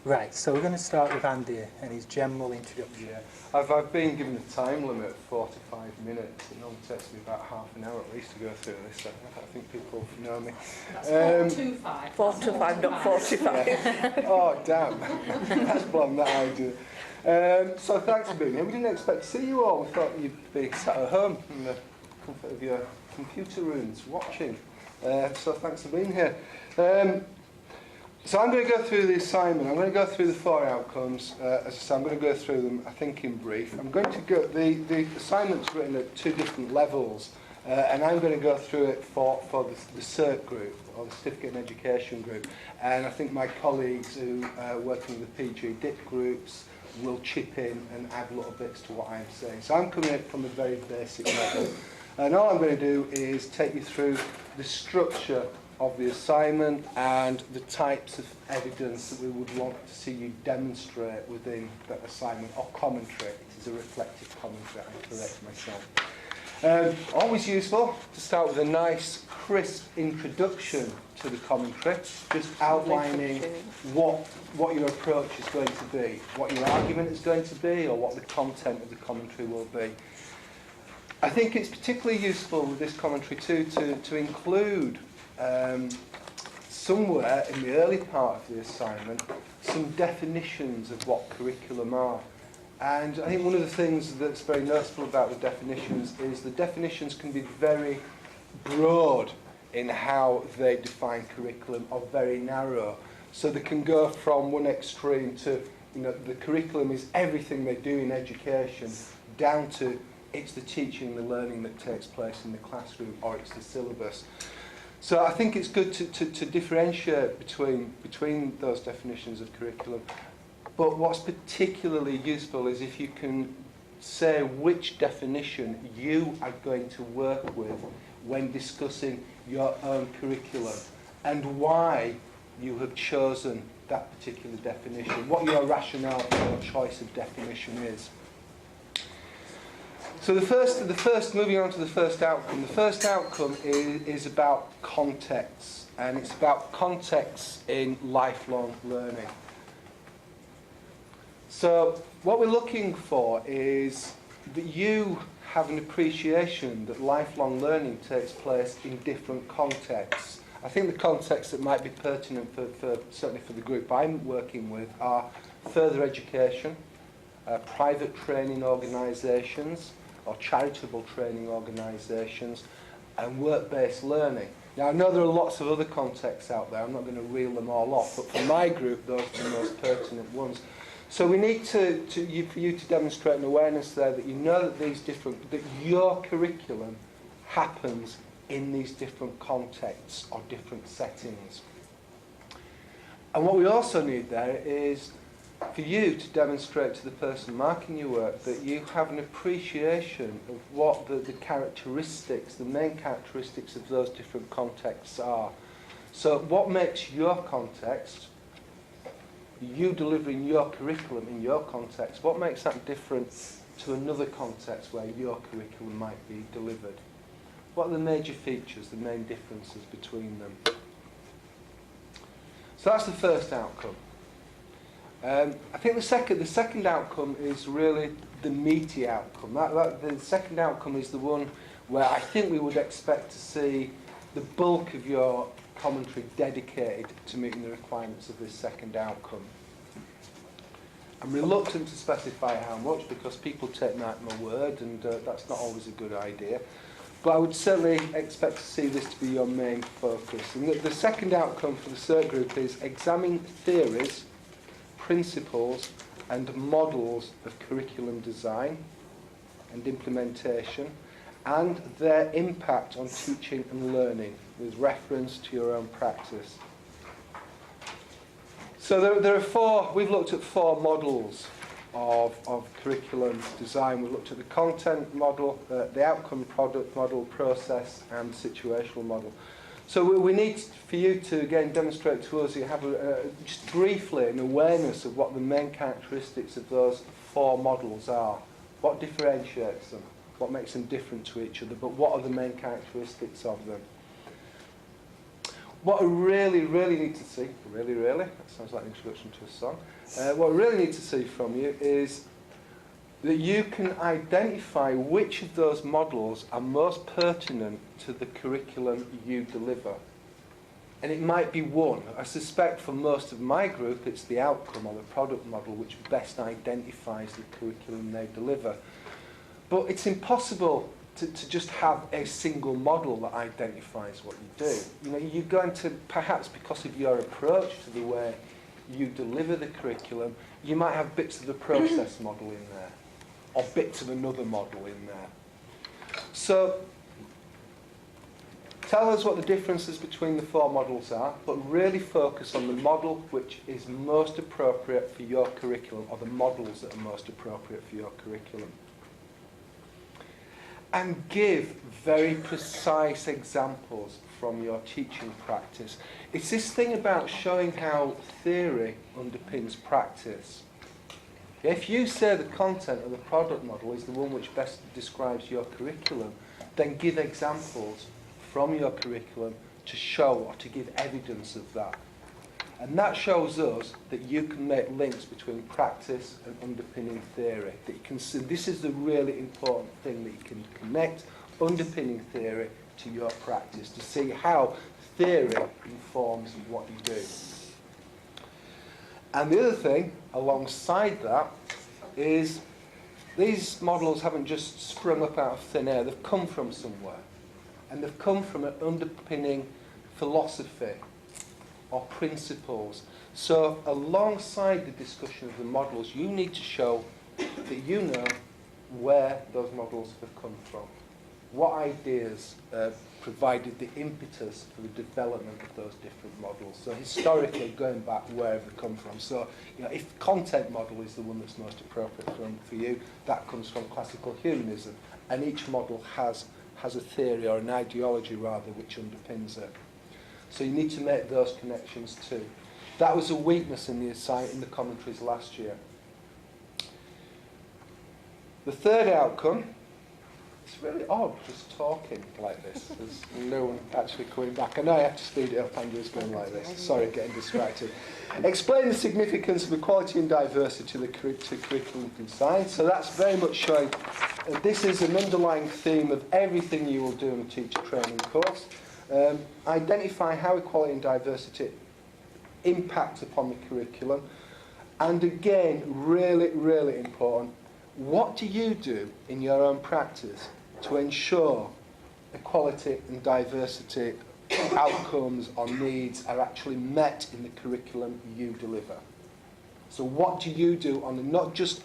Right, so we're going to start with Andy and his general introduction. Yeah, I've been given a time limit of 45 minutes. It normally takes me about half an hour at least to go through this. I think people know me. That's 425. 425, not 45. Yeah. Oh, damn. That's blown that idea. So thanks for being here. We didn't expect to see you all. We thought you'd be sat at home in the comfort of your computer rooms watching. So thanks for being here. So I'm going to go through the assignment. I'm going to go through the 4 outcomes. As I say, I'm going to go through them, I think, in brief. I'm going to go. The assignment's written at 2 different levels, and I'm going to go through it for the CERT group, or the Certificate in Education group. And I think my colleagues who are working with the PG DIP groups will chip in and add little bits to what I'm saying. So I'm coming at it from a very basic level. And all I'm going to do is take you through the structure of the assignment and the types of evidence that we would want to see you demonstrate within that assignment, or commentary. It is a reflective commentary, I correct myself. Always useful to start with a nice, crisp introduction to the commentary, just outlining what your approach is going to be, what your argument is going to be, or what the content of the commentary will be. I think it's particularly useful with this commentary too to include somewhere in the early part of the assignment some definitions of what curriculum are. And I think one of the things that's very noticeable about the definitions is the definitions can be very broad in how they define curriculum, or very narrow. So they can go from one extreme to, the curriculum is everything they do in education, down to it's the teaching and the learning that takes place in the classroom, or it's the syllabus. So I think it's good to differentiate between those definitions of curriculum. But what's particularly useful is if you can say which definition you are going to work with when discussing your own curriculum, and why you have chosen that particular definition, what your rationale for your choice of definition is. So moving on to the first outcome. The first outcome is about context, and it's about context in lifelong learning. So what we're looking for is that you have an appreciation that lifelong learning takes place in different contexts. I think the contexts that might be pertinent certainly for the group I'm working with are further education, private training organisations, or charitable training organisations, and work-based learning. Now, I know there are lots of other contexts out there. I'm not going to reel them all off, but for my group, those are the most pertinent ones. So we need for you to demonstrate an awareness there that you know that your curriculum happens in these different contexts or different settings. And what we also need there is for you to demonstrate to the person marking your work that you have an appreciation of what the characteristics, the main characteristics of those different contexts are. So what makes your context, you delivering your curriculum in your context, what makes that different to another context where your curriculum might be delivered? What are the major features, the main differences between them? So that's the first outcome. I think the second outcome is really the meaty outcome. The second outcome is the one where I think we would expect to see the bulk of your commentary dedicated to meeting the requirements of this second outcome. I'm reluctant to specify how much because people take my word, and that's not always a good idea. But I would certainly expect to see this to be your main focus. And the second outcome for the CERT group is examine theories, principles and models of curriculum design and implementation, and their impact on teaching and learning with reference to your own practice. So there are we've looked at 4 models of curriculum design. We've looked at the content model, the outcome product model, process, and the situational model. So we need for you to, again, demonstrate to us, you have just briefly an awareness of what the main characteristics of those 4 models are. What differentiates them? What makes them different to each other? But what are the main characteristics of them? What I really, really need to see, really, that sounds like an introduction to a song. What I really need to see from you is that you can identify which of those models are most pertinent to the curriculum you deliver. And it might be one. I suspect for most of my group it's the outcome or the product model which best identifies the curriculum they deliver. But it's impossible to just have a single model that identifies what you do. You know, you're going to, perhaps because of your approach to the way you deliver the curriculum, you might have bits of the process model in there, or bits of another model in there. So, tell us what the differences between the 4 models are, but really focus on the model which is most appropriate for your curriculum, or the models that are most appropriate for your curriculum. And give very precise examples from your teaching practice. It's this thing about showing how theory underpins practice. If you say the content of the product model is the one which best describes your curriculum, then give examples from your curriculum to show or to give evidence of that. And that shows us that you can make links between practice and underpinning theory. That you can see, this is the really important thing, that you can connect underpinning theory to your practice to see how theory informs what you do. And the other thing alongside that is these models haven't just sprung up out of thin air, they've come from somewhere. And they've come from an underpinning philosophy or principles. So alongside the discussion of the models, you need to show that you know where those models have come from. What ideas provided the impetus for the development of those different models. So historically, going back, where have they come from? So, you know, if content model is the one that's most appropriate for you, that comes from classical humanism. And each model has a theory, or an ideology rather, which underpins it. So you need to make those connections too. That was a weakness in the commentaries last year. The third outcome, it's really odd just talking like this. There's no one actually coming back. I know I have to speed it up, Andrew's going like this. Sorry, getting distracted. Explain the significance of equality and diversity to curriculum design. So that's very much showing this is an underlying theme of everything you will do in a teacher training course. Identify how equality and diversity impact upon the curriculum. And again, really, really important, what do you do in your own practice to ensure equality and diversity outcomes or needs are actually met in the curriculum you deliver? So what do you do on not just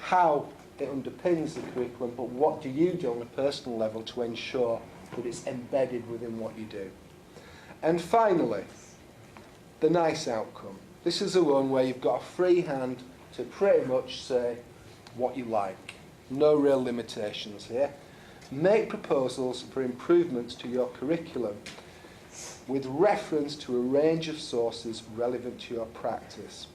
how it underpins the curriculum, but what do you do on a personal level to ensure that it's embedded within what you do? And finally, the nice outcome. This is the one where you've got a free hand to pretty much say what you like. No real limitations here. Make proposals for improvements to your curriculum with reference to a range of sources relevant to your practice.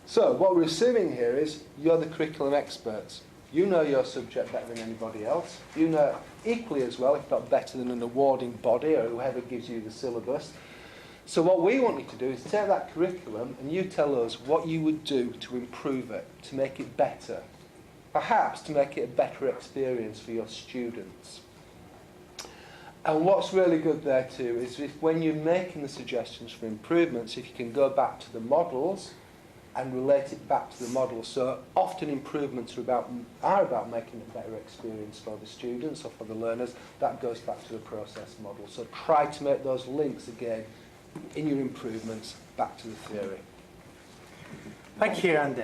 So what we're assuming here is you're the curriculum experts. You know your subject better than anybody else. You know equally as well, if not better than an awarding body or whoever gives you the syllabus. So what we want you to do is take that curriculum and you tell us what you would do to improve it, to make it better. Perhaps to make it a better experience for your students. And what's really good there too is if when you're making the suggestions for improvements, if you can go back to the models and relate it back to the model. So often improvements are about making a better experience for the students or for the learners. That goes back to the process model. So try to make those links again in your improvements back to the theory. Thank you, Andy.